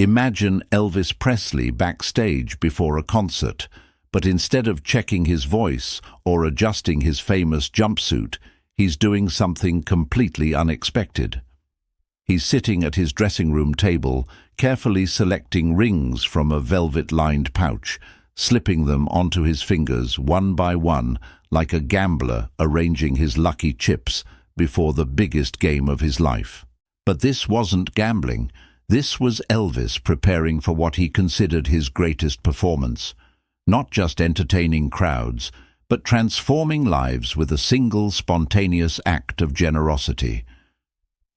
Imagine Elvis Presley backstage before a concert, but instead of checking his voice or adjusting his famous jumpsuit, he's doing something completely unexpected. He's sitting at his dressing room table, carefully selecting rings from a velvet-lined pouch, slipping them onto his fingers one by one, like a gambler arranging his lucky chips before the biggest game of his life. But this wasn't gambling. This was Elvis preparing for what he considered his greatest performance. Not just entertaining crowds, but transforming lives with a single spontaneous act of generosity.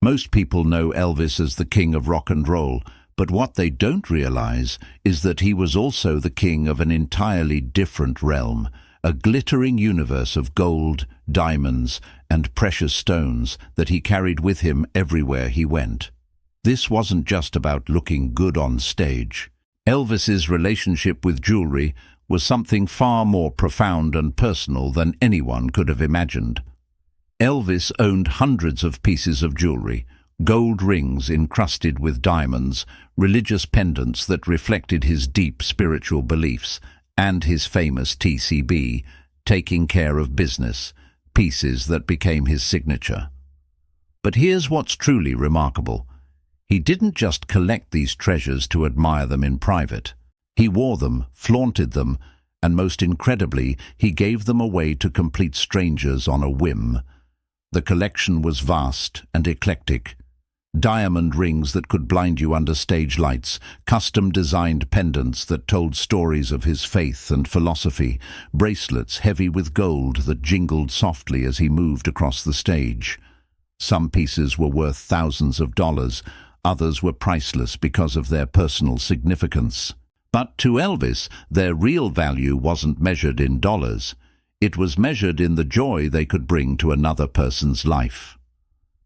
Most people know Elvis as the king of rock and roll, but what they don't realize is that he was also the king of an entirely different realm, a glittering universe of gold, diamonds, and precious stones that he carried with him everywhere he went. This wasn't just about looking good on stage. Elvis's relationship with jewelry was something far more profound and personal than anyone could have imagined. Elvis owned hundreds of pieces of jewelry, gold rings encrusted with diamonds, religious pendants that reflected his deep spiritual beliefs, and his famous TCB, taking care of business, pieces that became his signature. But here's what's truly remarkable. He didn't just collect these treasures to admire them in private. He wore them, flaunted them, and most incredibly, he gave them away to complete strangers on a whim. The collection was vast and eclectic. Diamond rings that could blind you under stage lights, custom-designed pendants that told stories of his faith and philosophy, bracelets heavy with gold that jingled softly as he moved across the stage. Some pieces were worth thousands of dollars, others were priceless because of their personal significance. But to Elvis, their real value wasn't measured in dollars. It was measured in the joy they could bring to another person's life.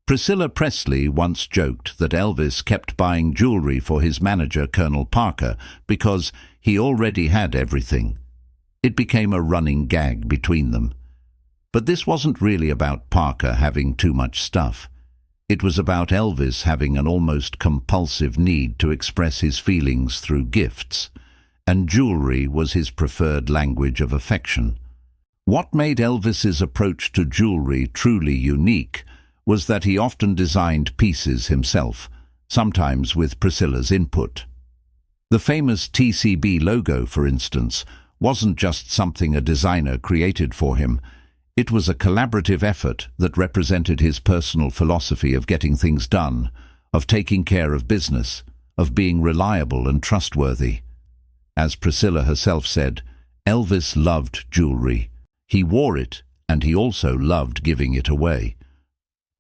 Priscilla Presley once joked that Elvis kept buying jewelry for his manager, Colonel Parker, because he already had everything. It became a running gag between them. But this wasn't really about Parker having too much stuff. It was about Elvis having an almost compulsive need to express his feelings through gifts, and jewelry was his preferred language of affection. What made Elvis's approach to jewelry truly unique was that he often designed pieces himself, sometimes with Priscilla's input. The famous TCB logo, for instance, wasn't just something a designer created for him. It was a collaborative effort that represented his personal philosophy of getting things done, of taking care of business, of being reliable and trustworthy. As Priscilla herself said, Elvis loved jewelry. He wore it, and he also loved giving it away.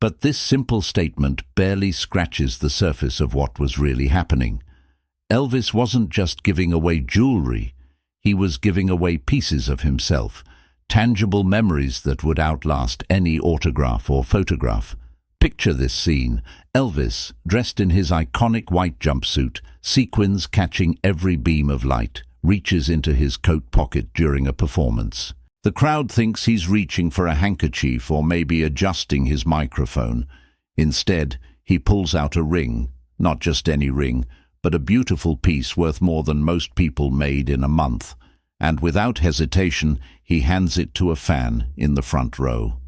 But this simple statement barely scratches the surface of what was really happening. Elvis wasn't just giving away jewelry. He was giving away pieces of himself, tangible memories that would outlast any autograph or photograph. Picture this scene. Elvis, dressed in his iconic white jumpsuit, sequins catching every beam of light, reaches into his coat pocket during a performance. The crowd thinks he's reaching for a handkerchief or maybe adjusting his microphone. Instead, he pulls out a ring, not just any ring, but a beautiful piece worth more than most people made in a month. And without hesitation, he hands it to a fan in the front row.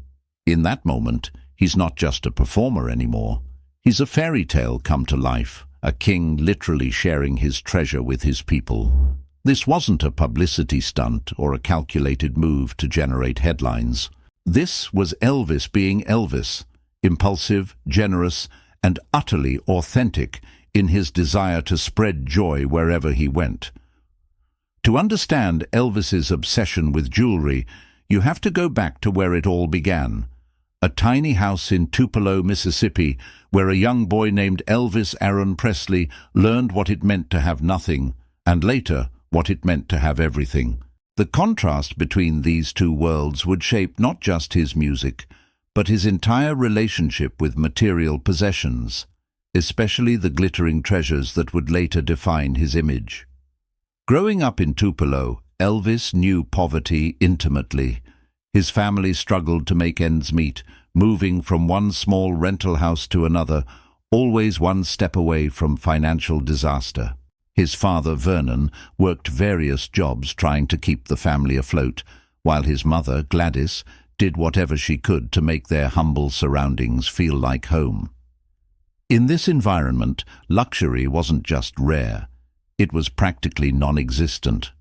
In that moment, he's not just a performer anymore. He's a fairy tale come to life, a king literally sharing his treasure with his people. This wasn't a publicity stunt or a calculated move to generate headlines. This was Elvis being Elvis, impulsive, generous, and utterly authentic in his desire to spread joy wherever he went. To understand Elvis's obsession with jewelry, you have to go back to where it all began. A tiny house in Tupelo, Mississippi, where a young boy named Elvis Aaron Presley learned what it meant to have nothing, and later, what it meant to have everything. The contrast between these two worlds would shape not just his music, but his entire relationship with material possessions, especially the glittering treasures that would later define his image. Growing up in Tupelo, Elvis knew poverty intimately. His family struggled to make ends meet, moving from one small rental house to another, always one step away from financial disaster. His father, Vernon, worked various jobs trying to keep the family afloat, while his mother, Gladys, did whatever she could to make their humble surroundings feel like home. In this environment, luxury wasn't just rare, it was practically non-existent.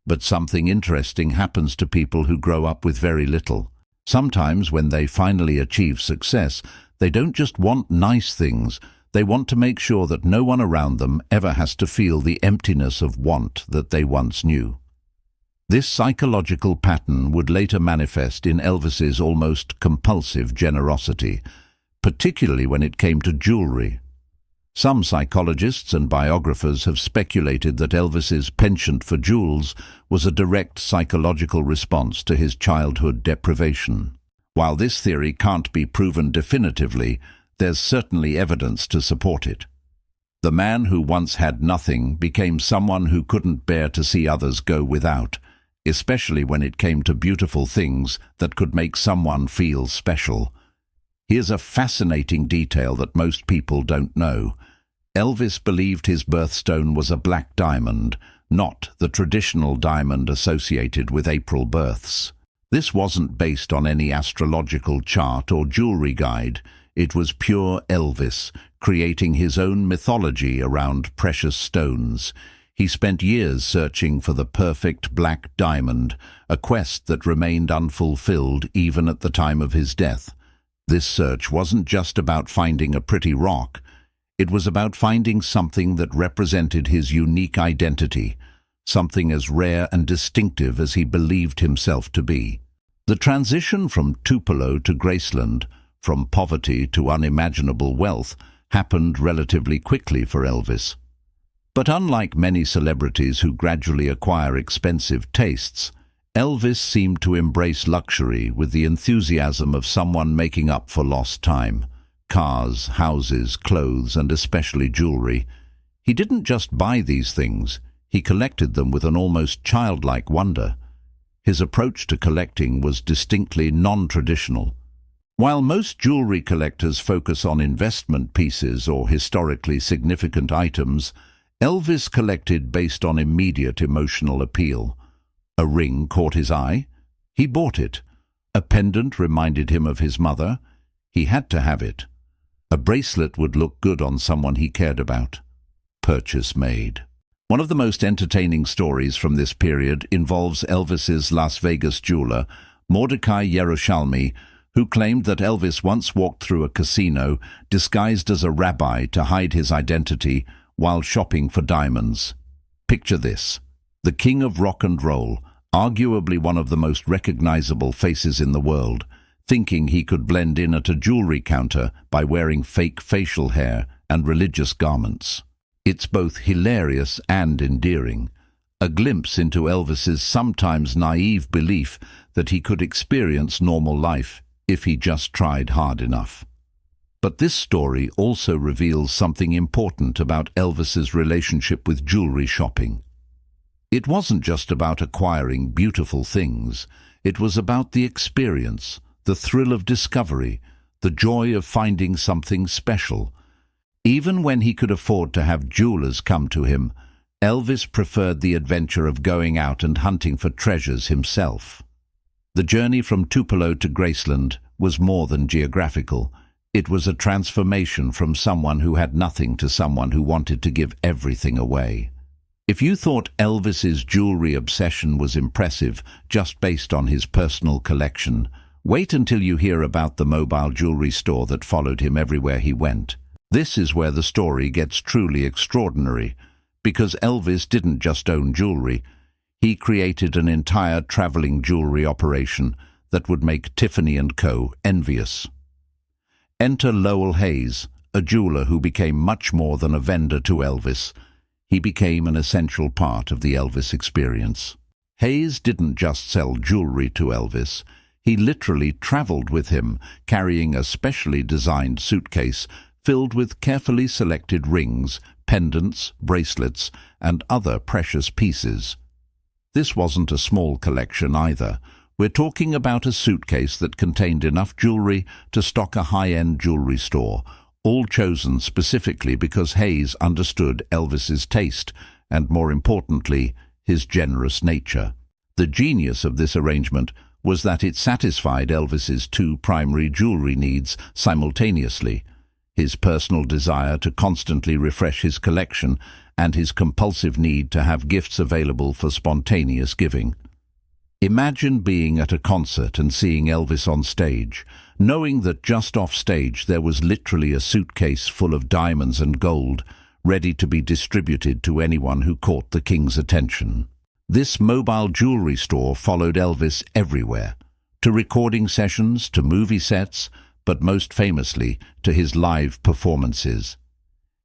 But something interesting happens to people who grow up with very little. Sometimes when they finally achieve success, they don't just want nice things, they want to make sure that no one around them ever has to feel the emptiness of want that they once knew. This psychological pattern would later manifest in Elvis's almost compulsive generosity, particularly when it came to jewelry. Some psychologists and biographers have speculated that Elvis's penchant for jewels was a direct psychological response to his childhood deprivation. While this theory can't be proven definitively, there's certainly evidence to support it. The man who once had nothing became someone who couldn't bear to see others go without, especially when it came to beautiful things that could make someone feel special. Here's a fascinating detail that most people don't know. Elvis believed his birthstone was a black diamond, not the traditional diamond associated with April births. This wasn't based on any astrological chart or jewelry guide. It was pure Elvis, creating his own mythology around precious stones. He spent years searching for the perfect black diamond, a quest that remained unfulfilled even at the time of his death. This search wasn't just about finding a pretty rock. It was about finding something that represented his unique identity, something as rare and distinctive as he believed himself to be. The transition from Tupelo to Graceland, from poverty to unimaginable wealth, happened relatively quickly for Elvis. But unlike many celebrities who gradually acquire expensive tastes, Elvis seemed to embrace luxury with the enthusiasm of someone making up for lost time. Cars, houses, clothes, and especially jewelry. He didn't just buy these things, he collected them with an almost childlike wonder. His approach to collecting was distinctly non-traditional. While most jewelry collectors focus on investment pieces or historically significant items, Elvis collected based on immediate emotional appeal. A ring caught his eye? He bought it. A pendant reminded him of his mother? He had to have it. A bracelet would look good on someone he cared about. Purchase made. One of the most entertaining stories from this period involves Elvis's Las Vegas jeweler, Mordecai Yerushalmi, who claimed that Elvis once walked through a casino disguised as a rabbi to hide his identity while shopping for diamonds. Picture this: the king of rock and roll, arguably one of the most recognizable faces in the world, thinking he could blend in at a jewelry counter by wearing fake facial hair and religious garments. It's both hilarious and endearing, a glimpse into Elvis's sometimes naive belief that he could experience normal life if he just tried hard enough. But this story also reveals something important about Elvis's relationship with jewelry shopping. It wasn't just about acquiring beautiful things, it was about the experience, the thrill of discovery, the joy of finding something special. Even when he could afford to have jewelers come to him, Elvis preferred the adventure of going out and hunting for treasures himself. The journey from Tupelo to Graceland was more than geographical. It was a transformation from someone who had nothing to someone who wanted to give everything away. If you thought Elvis's jewelry obsession was impressive just based on his personal collection, wait until you hear about the mobile jewelry store that followed him everywhere he went. This is where the story gets truly extraordinary, because Elvis didn't just own jewelry. He created an entire traveling jewelry operation that would make Tiffany & Co. envious. Enter Lowell Hayes, a jeweler who became much more than a vendor to Elvis. He became an essential part of the Elvis experience. Hayes didn't just sell jewelry to Elvis. He literally traveled with him, carrying a specially designed suitcase filled with carefully selected rings, pendants, bracelets, and other precious pieces. This wasn't a small collection either. We're talking about a suitcase that contained enough jewelry to stock a high-end jewelry store, all chosen specifically because Hayes understood Elvis's taste and more importantly, his generous nature. The genius of this arrangement was that it satisfied Elvis's two primary jewelry needs simultaneously: his personal desire to constantly refresh his collection and his compulsive need to have gifts available for spontaneous giving. Imagine being at a concert and seeing Elvis on stage, knowing that just off stage there was literally a suitcase full of diamonds and gold, ready to be distributed to anyone who caught the king's attention. This mobile jewelry store followed Elvis everywhere, to recording sessions, to movie sets, but most famously to his live performances.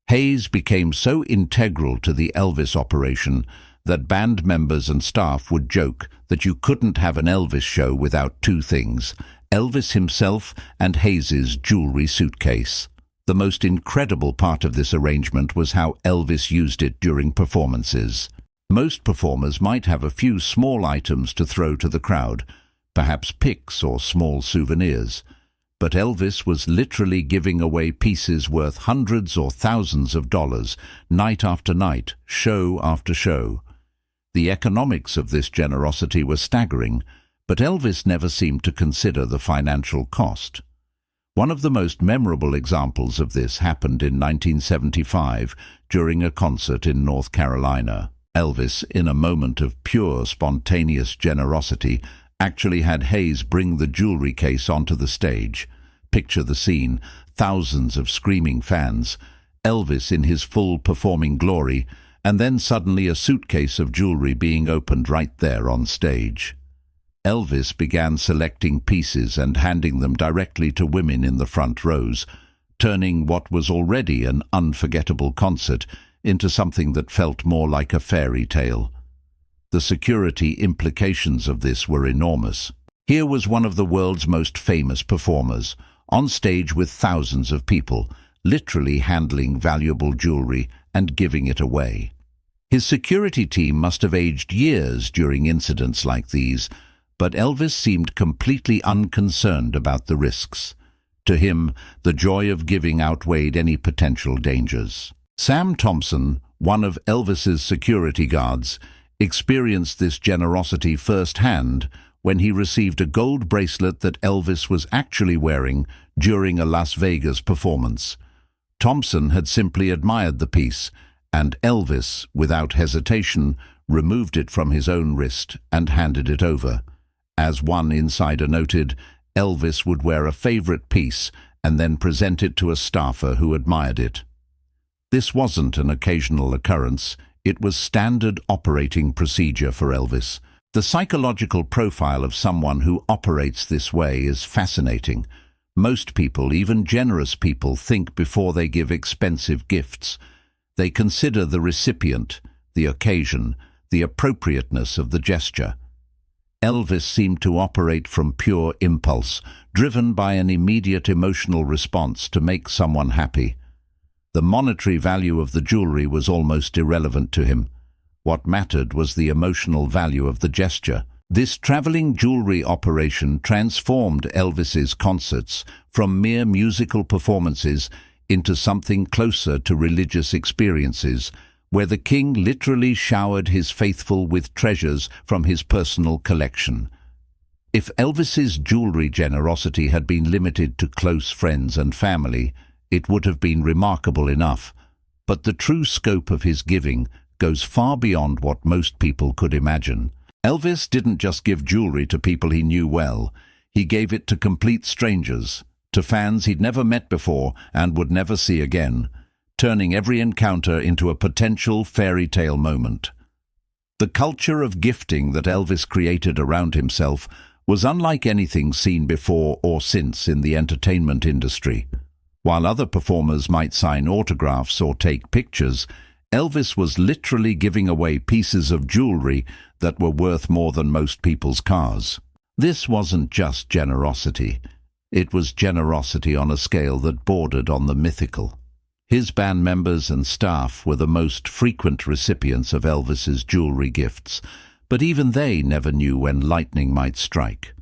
Hayes became so integral to the Elvis operation that band members and staff would joke that you couldn't have an Elvis show without two things: Elvis himself and Hayes's jewelry suitcase. The most incredible part of this arrangement was how Elvis used it during performances. Most performers might have a few small items to throw to the crowd, perhaps pics or small souvenirs. But Elvis was literally giving away pieces worth hundreds or thousands of dollars, night after night, show after show. The economics of this generosity were staggering, but Elvis never seemed to consider the financial cost. One of the most memorable examples of this happened in 1975 during a concert in North Carolina. Elvis, in a moment of pure, spontaneous generosity, actually had Hayes bring the jewelry case onto the stage. Picture the scene: thousands of screaming fans, Elvis in his full performing glory, and then suddenly a suitcase of jewelry being opened right there on stage. Elvis began selecting pieces and handing them directly to women in the front rows, turning what was already an unforgettable concert into something that felt more like a fairy tale. The security implications of this were enormous. Here was one of the world's most famous performers, on stage with thousands of people, literally handling valuable jewelry and giving it away. His security team must have aged years during incidents like these, but Elvis seemed completely unconcerned about the risks. To him, the joy of giving outweighed any potential dangers. Sam Thompson, one of Elvis's security guards, experienced this generosity firsthand when he received a gold bracelet that Elvis was actually wearing during a Las Vegas performance. Thompson had simply admired the piece, and Elvis, without hesitation, removed it from his own wrist and handed it over. As one insider noted, Elvis would wear a favorite piece and then present it to a staffer who admired it. This wasn't an occasional occurrence, it was standard operating procedure for Elvis. The psychological profile of someone who operates this way is fascinating. Most people, even generous people, think before they give expensive gifts. They consider the recipient, the occasion, the appropriateness of the gesture. Elvis seemed to operate from pure impulse, driven by an immediate emotional response to make someone happy. The monetary value of the jewelry was almost irrelevant to him. What mattered was the emotional value of the gesture. This traveling jewelry operation transformed Elvis's concerts from mere musical performances into something closer to religious experiences, where the king literally showered his faithful with treasures from his personal collection. If Elvis's jewelry generosity had been limited to close friends and family, it would have been remarkable enough, but the true scope of his giving goes far beyond what most people could imagine. Elvis didn't just give jewelry to people he knew well, he gave it to complete strangers, to fans he'd never met before and would never see again, turning every encounter into a potential fairy tale moment. The culture of gifting that Elvis created around himself was unlike anything seen before or since in the entertainment industry. While other performers might sign autographs or take pictures, Elvis was literally giving away pieces of jewelry that were worth more than most people's cars. This wasn't just generosity. It was generosity on a scale that bordered on the mythical. His band members and staff were the most frequent recipients of Elvis's jewelry gifts, but even they never knew when lightning might strike.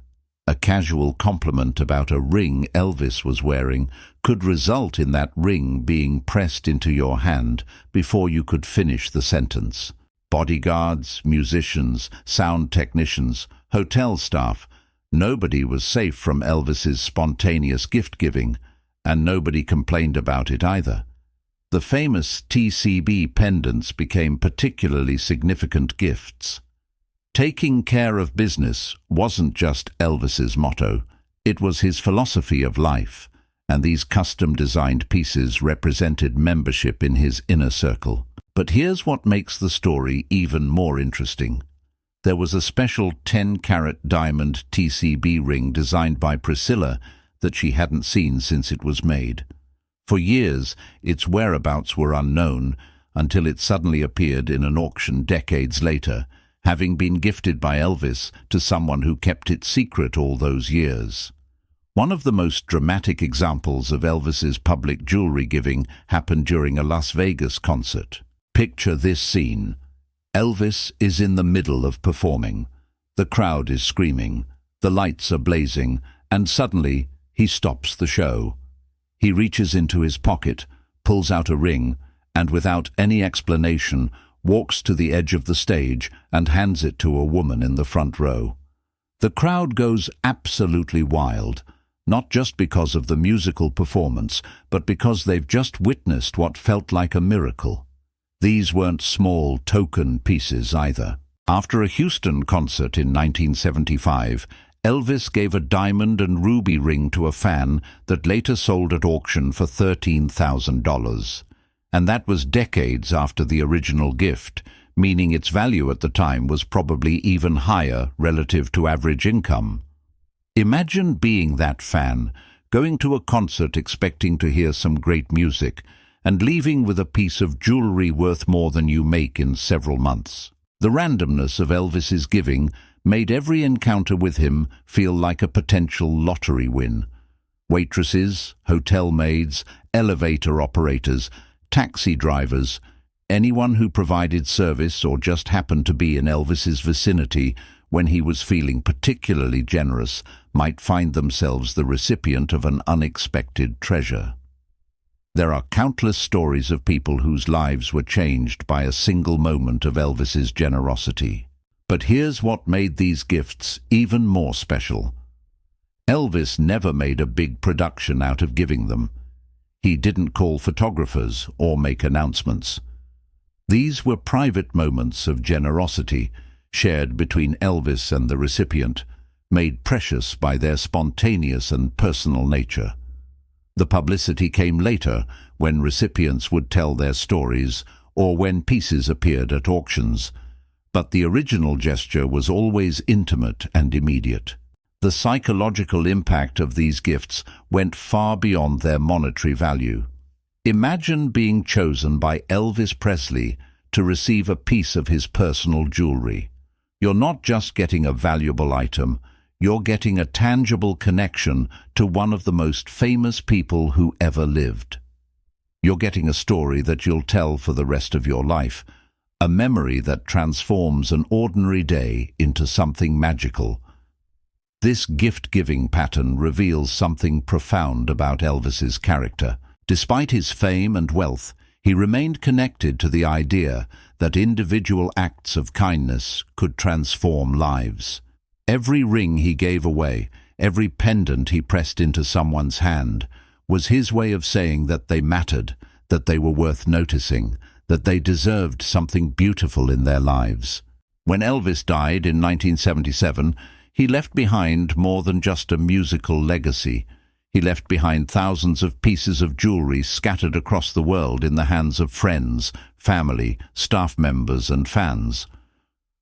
A casual compliment about a ring Elvis was wearing could result in that ring being pressed into your hand before you could finish the sentence. Bodyguards, musicians, sound technicians, hotel staff, nobody was safe from Elvis's spontaneous gift-giving, and nobody complained about it either. The famous TCB pendants became particularly significant gifts. Taking care of business wasn't just Elvis's motto, it was his philosophy of life, and these custom-designed pieces represented membership in his inner circle. But here's what makes the story even more interesting. There was a special 10-carat diamond TCB ring designed by Priscilla that she hadn't seen since it was made. For years, its whereabouts were unknown until it suddenly appeared in an auction decades later, having been gifted by Elvis to someone who kept it secret all those years. One of the most dramatic examples of Elvis's public jewelry giving happened during a Las Vegas concert. Picture this scene. Elvis is in the middle of performing. The crowd is screaming, the lights are blazing, and suddenly he stops the show. He reaches into his pocket, pulls out a ring, and without any explanation, walks to the edge of the stage and hands it to a woman in the front row. The crowd goes absolutely wild, not just because of the musical performance, but because they've just witnessed what felt like a miracle. These weren't small token pieces either. After a Houston concert in 1975, Elvis gave a diamond and ruby ring to a fan that later sold at auction for $13,000. And that was decades after the original gift, meaning its value at the time was probably even higher relative to average income. Imagine being that fan, going to a concert expecting to hear some great music, and leaving with a piece of jewelry worth more than you make in several months. The randomness of Elvis's giving made every encounter with him feel like a potential lottery win. Waitresses, hotel maids, elevator operators, taxi drivers, anyone who provided service or just happened to be in Elvis's vicinity when he was feeling particularly generous might find themselves the recipient of an unexpected treasure. There are countless stories of people whose lives were changed by a single moment of Elvis's generosity. But here's what made these gifts even more special. Elvis never made a big production out of giving them. He didn't call photographers or make announcements. These were private moments of generosity, shared between Elvis and the recipient, made precious by their spontaneous and personal nature. The publicity came later, when recipients would tell their stories or when pieces appeared at auctions, but the original gesture was always intimate and immediate. The psychological impact of these gifts went far beyond their monetary value. Imagine being chosen by Elvis Presley to receive a piece of his personal jewelry. You're not just getting a valuable item, you're getting a tangible connection to one of the most famous people who ever lived. You're getting a story that you'll tell for the rest of your life, a memory that transforms an ordinary day into something magical. This gift-giving pattern reveals something profound about Elvis's character. Despite his fame and wealth, he remained connected to the idea that individual acts of kindness could transform lives. Every ring he gave away, every pendant he pressed into someone's hand, was his way of saying that they mattered, that they were worth noticing, that they deserved something beautiful in their lives. When Elvis died in 1977, he left behind more than just a musical legacy. He left behind thousands of pieces of jewelry scattered across the world in the hands of friends, family, staff members, and fans.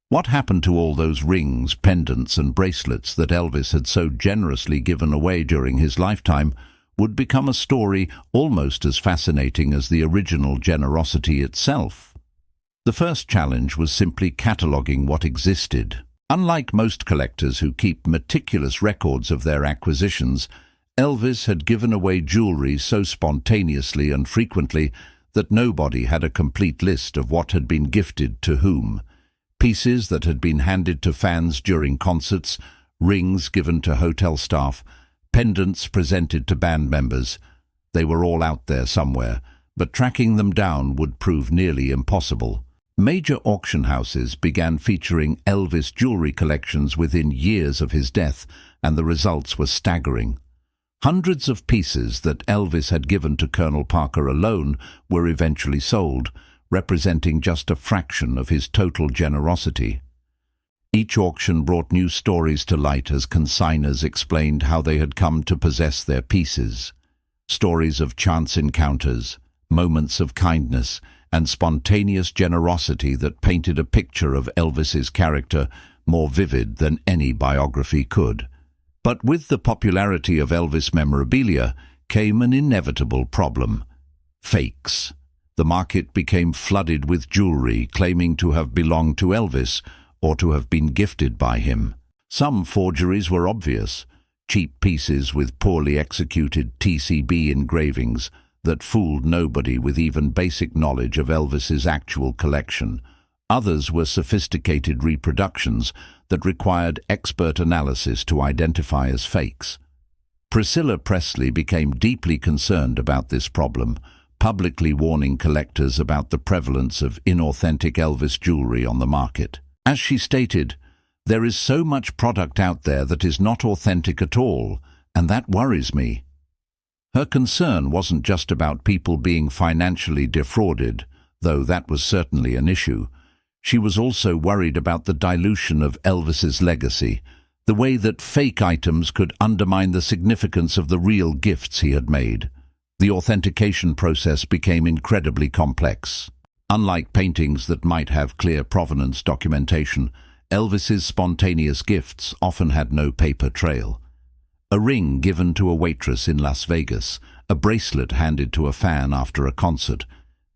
What happened to all those rings, pendants, and bracelets that Elvis had so generously given away during his lifetime would become a story almost as fascinating as the original generosity itself. The first challenge was simply cataloguing what existed. Unlike most collectors who keep meticulous records of their acquisitions, Elvis had given away jewelry so spontaneously and frequently that nobody had a complete list of what had been gifted to whom. Pieces that had been handed to fans during concerts, rings given to hotel staff, pendants presented to band members. They were all out there somewhere, but tracking them down would prove nearly impossible. Major auction houses began featuring Elvis jewelry collections within years of his death, and the results were staggering. Hundreds of pieces that Elvis had given to Colonel Parker alone were eventually sold, representing just a fraction of his total generosity. Each auction brought new stories to light as consigners explained how they had come to possess their pieces. Stories of chance encounters, moments of kindness, and spontaneous generosity that painted a picture of Elvis's character more vivid than any biography could. But with the popularity of Elvis memorabilia came an inevitable problem: fakes. The market became flooded with jewelry claiming to have belonged to Elvis or to have been gifted by him. Some forgeries were obvious: cheap pieces with poorly executed TCB engravings that fooled nobody with even basic knowledge of Elvis's actual collection. Others were sophisticated reproductions that required expert analysis to identify as fakes. Priscilla Presley became deeply concerned about this problem, publicly warning collectors about the prevalence of inauthentic Elvis jewelry on the market. As she stated, "There is so much product out there that is not authentic at all, and that worries me." Her concern wasn't just about people being financially defrauded, though that was certainly an issue. She was also worried about the dilution of Elvis's legacy, the way that fake items could undermine the significance of the real gifts he had made. The authentication process became incredibly complex. Unlike paintings that might have clear provenance documentation, Elvis's spontaneous gifts often had no paper trail. A ring given to a waitress in Las Vegas, a bracelet handed to a fan after a concert.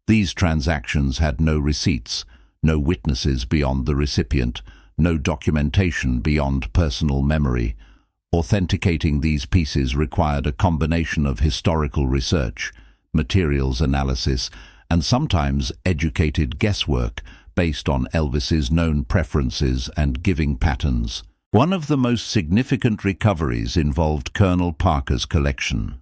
These transactions had no receipts, no witnesses beyond the recipient, no documentation beyond personal memory. Authenticating these pieces required a combination of historical research, materials analysis, and sometimes educated guesswork based on Elvis's known preferences and giving patterns. One of the most significant recoveries involved Colonel Parker's collection.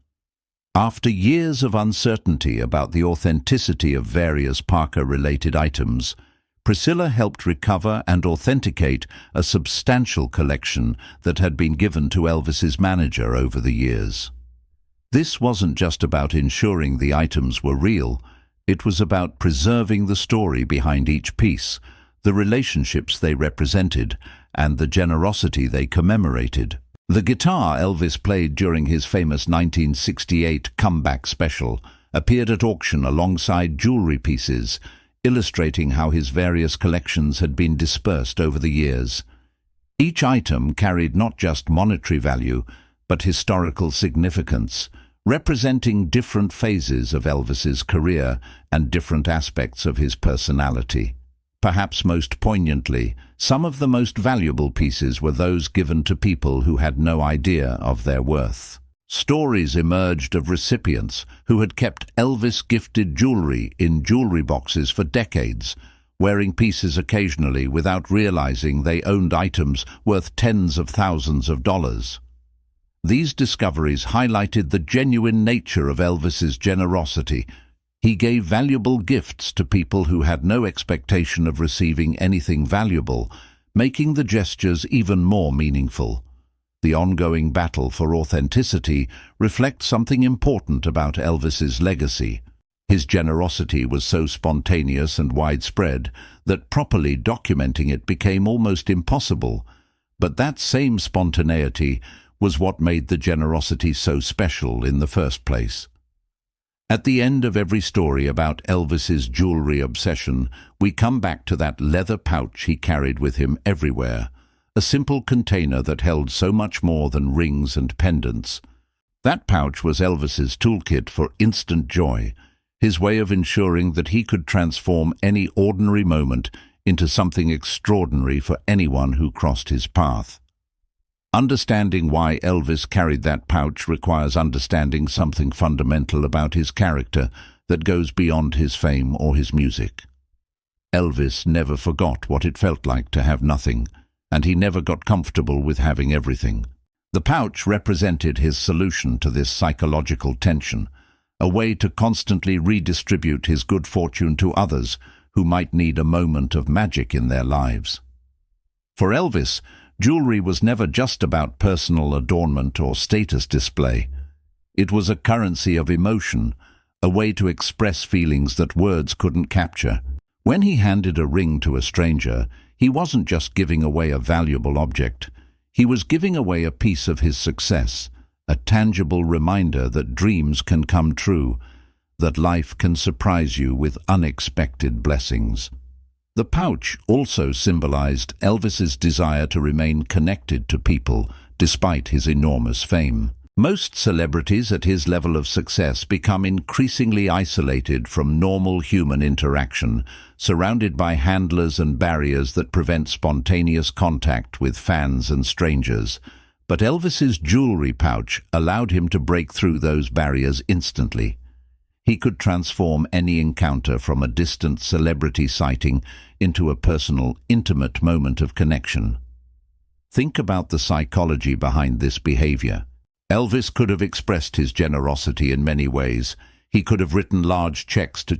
After years of uncertainty about the authenticity of various Parker-related items, Priscilla helped recover and authenticate a substantial collection that had been given to Elvis's manager over the years. This wasn't just about ensuring the items were real, it was about preserving the story behind each piece, the relationships they represented, and the generosity they commemorated. The guitar Elvis played during his famous 1968 comeback special appeared at auction alongside jewelry pieces, illustrating how his various collections had been dispersed over the years. Each item carried not just monetary value, but historical significance, representing different phases of Elvis's career and different aspects of his personality. Perhaps most poignantly, some of the most valuable pieces were those given to people who had no idea of their worth. Stories emerged of recipients who had kept Elvis-gifted jewelry in jewelry boxes for decades, wearing pieces occasionally without realizing they owned items worth tens of thousands of dollars. These discoveries highlighted the genuine nature of Elvis's generosity. He gave valuable gifts to people who had no expectation of receiving anything valuable, making the gestures even more meaningful. The ongoing battle for authenticity reflects something important about Elvis's legacy. His generosity was so spontaneous and widespread that properly documenting it became almost impossible. But that same spontaneity was what made the generosity so special in the first place. At the end of every story about Elvis's jewelry obsession, we come back to that leather pouch he carried with him everywhere, a simple container that held so much more than rings and pendants. That pouch was Elvis's toolkit for instant joy, his way of ensuring that he could transform any ordinary moment into something extraordinary for anyone who crossed his path. Understanding why Elvis carried that pouch requires understanding something fundamental about his character that goes beyond his fame or his music. Elvis never forgot what it felt like to have nothing, and he never got comfortable with having everything. The pouch represented his solution to this psychological tension, a way to constantly redistribute his good fortune to others who might need a moment of magic in their lives. For Elvis, jewelry was never just about personal adornment or status display. It was a currency of emotion, a way to express feelings that words couldn't capture. When he handed a ring to a stranger, he wasn't just giving away a valuable object. He was giving away a piece of his success, a tangible reminder that dreams can come true, that life can surprise you with unexpected blessings. The pouch also symbolized Elvis's desire to remain connected to people despite his enormous fame. Most celebrities at his level of success become increasingly isolated from normal human interaction, surrounded by handlers and barriers that prevent spontaneous contact with fans and strangers. But Elvis's jewelry pouch allowed him to break through those barriers instantly. He could transform any encounter from a distant celebrity sighting into a personal, intimate moment of connection. Think about the psychology behind this behavior. Elvis could have expressed his generosity in many ways. He could have written large checks to